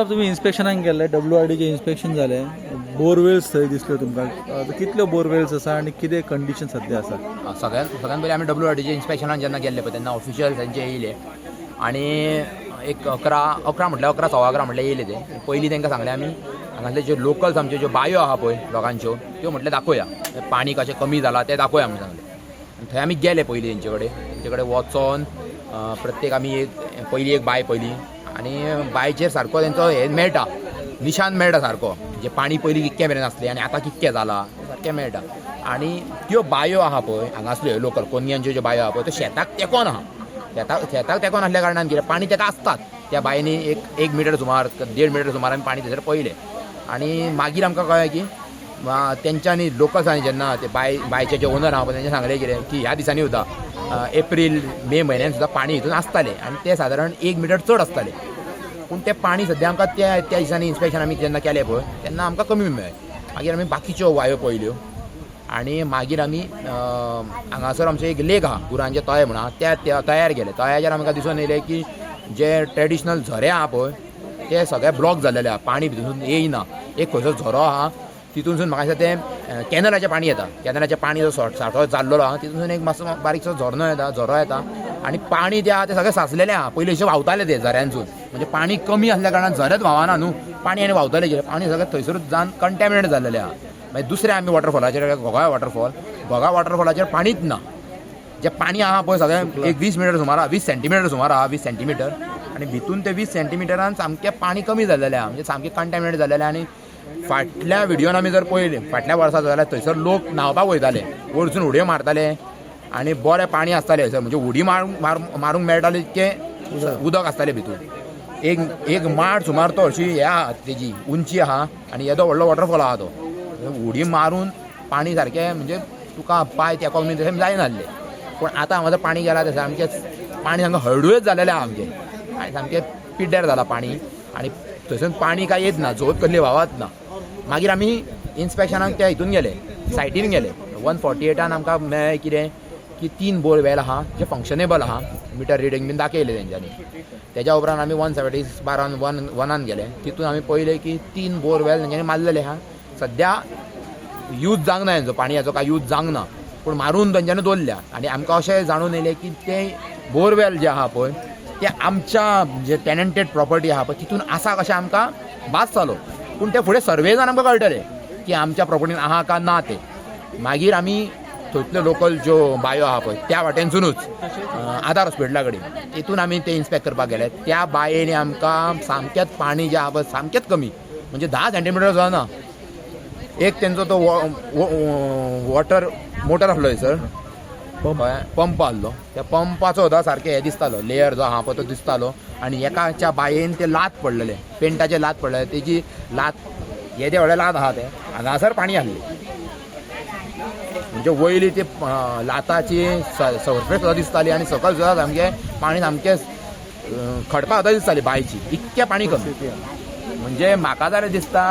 तुम्ही इन्स्पेक्शनाक गेले WRDचे इन्स्पेक्शन झाले बोरवेल्स थंय दिसले तुमकां कितल्यो बोरवेल्स आसा आनी कितें कंडिशन सध्या आसा सगळ्यात पयलीं आमी WRDचे इन्स्पेक्शनाक जेन्ना गेल्ले पळय तेन्ना ऑफिशियल तांचे येयले आनी एक 11 म्हटल्यार 11 म्हटल्यार येयले ते पयलीं तांकां सांगलें आमी हांगासले जे लोकल्स आमच्यो ज्यो बांयो आहा पळय लोकांच्यो त्यो म्हटल्यार दाखोवया पाणी कशें कमी जाला तें दाखोवया म्हणून सांगलें थंय आमी गेले पयलीं तेंचे कडेन वचोन प्रत्येक आमी एक पयलीं एक बांय पयली आनी बांयचेर सारको तेंचो हे मेळटा निशान मेळटा सारको म्हणजे पाणी पयलीं कितकें मेरेन आसलें आनी आतां कितकें जाला सारकें मेळटा आनी त्यो बांयो आहा पळय हांगासल्यो लोकल कोनयांच्यो ज्यो बांयो आहा पळय त्यो शेताक तेंकोन आहा शेताक तेंकोन आसल्या कारणान कितें पाणी तेका आसतात त्या बांयनी एक मिटर सुमार 1.5 मिटर सुमार आमी पाणी थंयसर पयलें आनी मागीर आमकां कळ्ळें की तेंच्यांनी लोकल्सांनी जेन्ना ते बांयचे जे ओनर आहा पळय तेंच्यांनी सांगलें कितें की ह्या दिसांनी सुद्दां एप्रील मे म्हयन्यान सुद्दां पाणी हितून आसतालें आनी ते सादारण 1 मिटर चड आसतालें पूण तें पाणी सद्या आमकां त्या दिसांनी इन्स्पेक्शन आमी जेन्ना केलें पळय तेन्ना आमकां कमी मेळ्ळें मागीर आमी बाकीच्यो बांयो पळयल्यो आनी मागीर आमी हांगासर आमचें एक लेक आहा गुरांचें तळें म्हणून आहा त्या तळ्यार गेले तळ्याचेर आमकां दिसून येयलें की जे ट्रेडिशनल झरे आहा पळय ते सगळे ब्लॉक जाल्लेले आहा पाणी भितून येयना एक खंयचो झरो आहा तितूनसून म्हाका दिसता तें कॅनलाचें पाणी येता कॅनलाचें पाणी जो सांठो जाल्लो आहा तितूनसून एक मातसो बारीकसो झरो येता आनी पाणी जें आहा तें सगळें सांचलेलें आहा पयलीं अशें व्हांवतालें तें झऱ्यांसून म्हणजे पाणी कमी आसल्या कारणान झरेच व्हांवना न्हू पाणी आनी व्हांवतालें कितें पाणी सगळें थंयसरूच जावन कंटॅमिनेट जाल्लेलें आहा मागीर दुसरें आमी वॉटरफॉलाचेर घोगा वॉटरफॉलाचेर पाणीच ना जें पाणी आहा पळय सगळें एक 20 मिटर सुमार आहा 20 सेंटीमिटर सुमार आहा 20 सेंटीमिटर आनी भितून ते 20 सेंटीमिटरान सामकें पाणी कमी जाल्लेलें आहा म्हणजे सामकें कंटॅमिनेट जाल्लेलें आनी फाटल्या व्हिडियोन आमी जर पळयलें फाटल्या वर्सा जाल्यार थंयसर लोक न्हांवपाक वयताले वरसून उडयो मारताले आनी बरें पाणी आसतालें थंयसर म्हणजे उडी मारूंक मेळटालें इतकें उदक आसतालें भितून एक माड सुमार तो हरशी हे आहा तेजी उंची आहा आनी येदो व्हडलो वॉटरफॉल आहा तो उडी मारून पाणी सारकें म्हणजे तुका पांय तेकोंक बी तशें जायनासलें पूण आतां हांगासर पाणी गेलां तशें आमचें पाणी सामकें हळडूयच जाल्लेलें आहा आमचें आनी सामकें पिड्ड्यार जाला पाणी आनी थंयसून पाणी काय येत ना झोत कसली व्हांवत ना मागीर आमी इन्स्पेक्शनाक त्या हितून गेले सायटीन गेले 148 आमकां मेळ्ळें कितें की 3 बोरवेल आहा जे फंक्शनेबल आहा मिटर रिडींग बीन दाखयलें तेंच्यांनी तेज्या उपरांत आमी 176 गेले तितून आमी पळयलें की 3 बोरवेल तेंच्यांनी मारलेले आहा सद्या यूज जावंक ना हेंचो पाणयाचो काय यूज जावंक ना पूण मारून तेंच्यांनी दवरल्या आनी आमकां अशें जाणून येयलें की ते बोरवेल जे आहा पळय ते आमच्या जे टेनंटेड प्रॉपर्टी आहा पळय तितून आसा कशें आमकां भास जालो पूण ते फुडें सर्वे जावन आमकां कळटलें की आमच्या प्रॉपर्टीन आहा का ना ते मागीर आमी थंयतल्यो लोकल ज्यो बांयो आहा पळय त्या वाटेनसूनच आधार हॉस्पिटला कडेन तितून आमी ते इन्स्पेक्ट करपाक गेले त्या बांयेनी आमकां सामकेंच पाणी जें आहा पळय सामकेंच कमी म्हणजे 10 सेंटीमिटर जावना एक तेंचो तो वॉटर मोटर आसलो थंयसर पंप आसलो त्या पंपाचो सुद्दां सारकें हें दिसतालो लेयर जो आहा पळय तो दिसतालो आनी एकाच्या बांयेन ते लात पडलेले पेंटाचे लात पडलेले तेजी लात येदे व्हडले लात आहा ते हांगासर पाणी आहलें म्हणजे वयली ती लाताची सरफेस सुद्दां दिसताली आनी सकयल सुद्दां सामकें पाणी सामकें खडपा सुद्दां दिसताली बांयची इतकें पाणी कमी म्हणजे म्हाका जाल्यार दिसता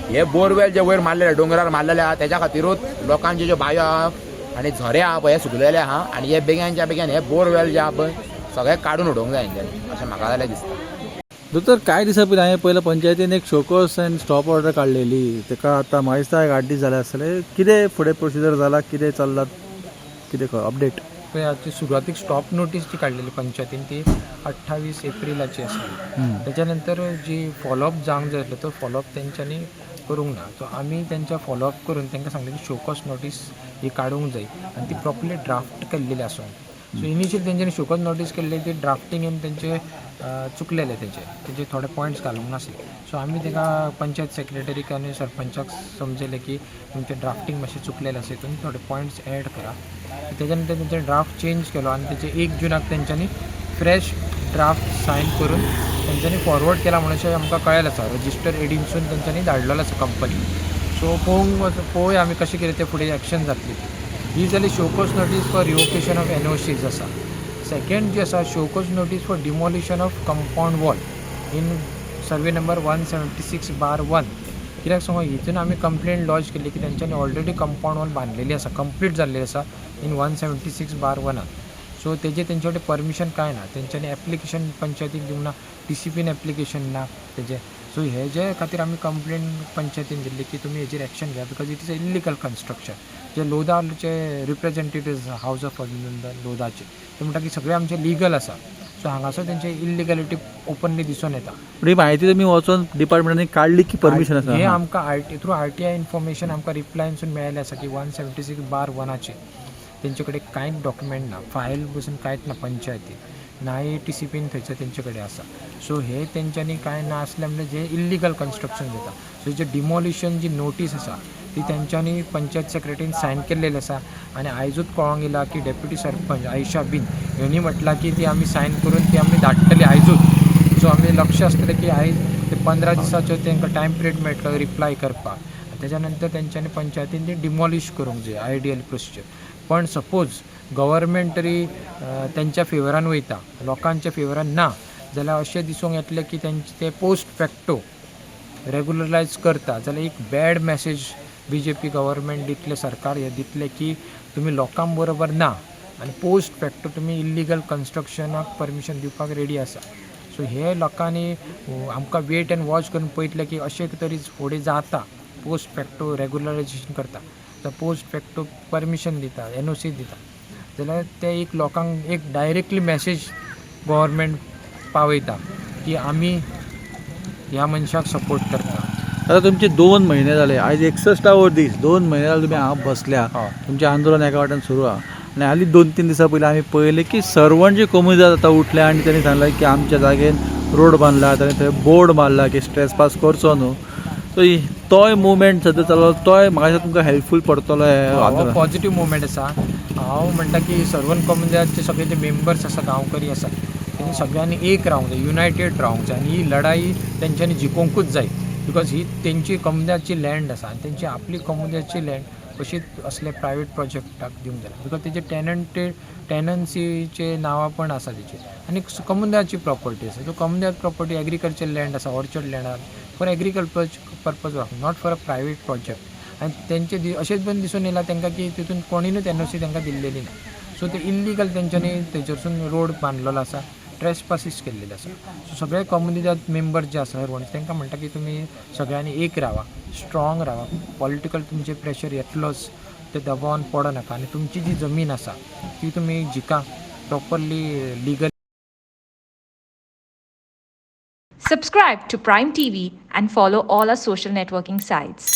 हे बोरवेल जे वयर मारलेले दोंगरार मारलेले आहा तेज्या खातीरूच लोकांच्यो ज्यो बांयो आहा आनी झरे आहा पळय हे सुकलेले आहा आनी हे बेग्यानच्या बेग्यान हे बोरवेल जे आहा पळय सगळे काडून उडोवंक जाय हेंच्यांनी अशें म्हाका जाल्यार दिसता दोतोर कांय दिसा पयलीं हांवें पयलीं पंचायतीन एक शोकोस एंड स्टॉप ऑर्डर काडलेली तेका आतां म्हाका दिसता 8 दीस जाले आसतले कितें फुडें प्रोसिजर जाला कितें चल्लां कितें अपडेट ती सुरवातीक स्टॉप नोटीस जी काडलेली पंचायतीन ती 28 एप्रिलाची आसली त्याच्यानंतर जी फॉलोअप जावंक जाय आसलो तो फॉलोअप तेंच्यांनी करूंक ना सो आमी तेंच्या फॉलोअप करून तेंकां सांगलें की शोकॉस नोटीस ही काडूंक जाय आनी ती प्रॉपरली ड्राफ्ट केल्लेली आसून सो इनिशियल तेंच्यांनी शोकॉस नोटीस केल्ली ती ड्राफ्टिंगेन तेंचे चुकलेले तेंचे थोडे पॉयंट्स घालूंक नासले सो आमी तेका पंचायत सेक्रेटरीक आनी सरपंचाक समजयलें की तुमचें ड्राफ्टिंग मातशें चुकलेलें आसा हितून थोडे पॉयंट्स एड करा तेच्या नंतर तेंचे ड्राफ्ट चेंज केलो आनी तेचे 1 जुनाक तेंच्यांनी फ्रेश ड्राफ्ट सायन करून तेंच्यांनी फॉरवर्ड केला म्हणून अशें आमकां कळ्ळेलें आसा रजिस्टर एडीनसून तेंच्यांनी धाडलेलो आसा कंपनी सो पळोवया आमी कशें कितें ते फुडें एक्शन जातली ही जाली show cause notice for revocation of NOCs आसा सेकंड जी आसा show cause notice for demolition of compound wall in survey number 176/1 कित्याक सांगू हितून आमी कंप्लेंट लॉज केल्ली की तेंच्यांनी ऑलरेडी कंपाउंड वॉल बांदलेली आसा कंप्लीट जाल्ली आसा इन 176/1 सो तेजे तेंचे कडेन परमिशन कांय ना तेंच्यांनी एप्लिकेशन पंचायतीक दिवंक ना TCPन एप्लिकेशन ना तेजे सो हेजे खातीर आमी कंप्लेन पंचायतीन दिल्ली की तुमी हेजेर एक्शन घ्या, because it is a illegal construction. जे लोदाचे रिप्रेझेंटेटिव्ह हाऊस ऑफ लोदाचे ते म्हणटा की सगळे आमचे लिगल आसा. सो हांगासर तेंचे इल्लिगॅलिटी ओपनली दिसून येता. ही माहिती तुम्ही वचून डिपार्टमेंटांनी काढली की परमिशन हे आसा? आमकां थ्रू RTI इन्फॉर्मेशन आमकां रिप्लायनसून मेळिल्लें आसा की 176/1 तेंचे कडेन कांयच डॉक्युमेंट ना, फायल बसून कांयच ना पंचायतीन, नाय TCPन थंयसर तेंचे कडेन आसा. सो हे तेंच्यांनी कांय नासलें म्हणजे जे इल्लिगल कन्स्ट्रक्शन जाता. सो जे डिमोलिशन जी नोटीस आसा ती तेंच्यांनी पंचायत सेक्रेटरीन सायन केल्लेली आसा. आनी आयजूच कळोंक येयला की डेप्युटी सरपंच आयशा बीन हेणी म्हटलां की ती आमी सायन करून ती आमी धाडटली आयजूच. सो आमी लक्ष आसतलें की आयज ते 15 दिसाचो तांकां टायम पिरियड मेळटलो रिप्लाय करपाक. तेच्या नंतर तेंच्यांनी पंचायतीन ती डिमॉलिश करूंक जाय आयडियल प्रोसिजर. पण सपोज गव्हर्मेंट तरी तेंच्या फेवरान वयता, लोकांच्या फेवरान ना जाल्यार अशें दिसूंक येतलें की तेंचे ते पोस्ट फॅक्टो रेगुलरायज करता जाल्यार एक बॅड मॅसेज BJP गव्हर्मेंट दितले, सरकार हे दितले की तुमी लोकां बरोबर ना आनी पोस्ट फॅक्टो तुमी इल्लिगल कन्स्ट्रक्शनाक परमिशन दिवपाक रेडी आसा. सो हे लोकांनी आमकां वेट एंड वॉच करून पळयतले की अशें तरी फुडें जाता. पोस्ट फॅक्टो रेगुलरायजेशन करता, पोस्ट फॅक्टो परमिशन दिता, NOC दिता जाल्यार ते एक लोकांक एक डायरेक्टली मॅसेज गव्हर्मेंट पावयता की आमी ह्या मनशाक सपोर्ट करता. आता तुमचे 2 महिने जाले, आयज 61 दीस, 2 महिने जाले तुम्ही हांगा बसल्या, तुमचें आंदोलन एका वाटेन सुरू आहा. आनी हालीं 2-3 दिसां पयलीं आमी पळयलें की सर्वंट जे कम्युनिटी आतां उठल्या आनी तेणी सांगलें की आमच्या जागेन रोड बांदला, ताणें थंय बोर्ड मारला की स्ट्रेस पास करचो न्हू. सो तोय मुवमेंट सद्या चलो, तोय म्हाका दिसता तुमकां हेल्पफूल पडटलो हे आंदोलन. पॉझिटिव्ह मुवमेंट आसा. हांव म्हणटा की सर्वंट कम्युनिटीचे सगळे जे मेंबर्स आसा, गांवकरी आसा, तेणी सगळ्यांनी एक रावंक जाय, युनायटेड रावंक जाय. आनी ही लढाई तेंच्यांनी जिखोवंकूच जाय, बिकॉज ही तेंची कम्युनिटीची लँड आसा आनी तेंची आपली कम्युनिटीची लँड अशीच असले प्रायवेट प्रोजेक्टाक दिवंक जाय. बिकॉज तेजे टेनन्सीचे नांवां पण आसा तेची, आनी कम्युनिटीची प्रॉपर्टी आसा. So community property agriculture land आसा, ऑर्चर्ड लँड आसा for agriculture purpose, not for a private project. आनी तेंचे अशेंच पण दिसून येयला तेंकां की तितून कोणीनूच NOC तेंकां दिल्लेली ना. सो ते इल्लिगल तेंच्यांनी थंयसरसून रोड बांदलेलो आसा, ट्रेसपासीस केल्लेले आसा. सो सगळे कम्युनिटी मेंबर्स जे आसा सर्वंट तेंकां म्हणटा की तुमी सगळ्यांनी एक रावा, स्ट्रॉंग रावा. पॉलिटिकल तुमचे प्रेशर येतलोच, ते दबावान पडो नाका आनी तुमची जी जमीन आसा ती तुमी जिका properly legal. Subscribe to Prime TV and follow all our social networking sites.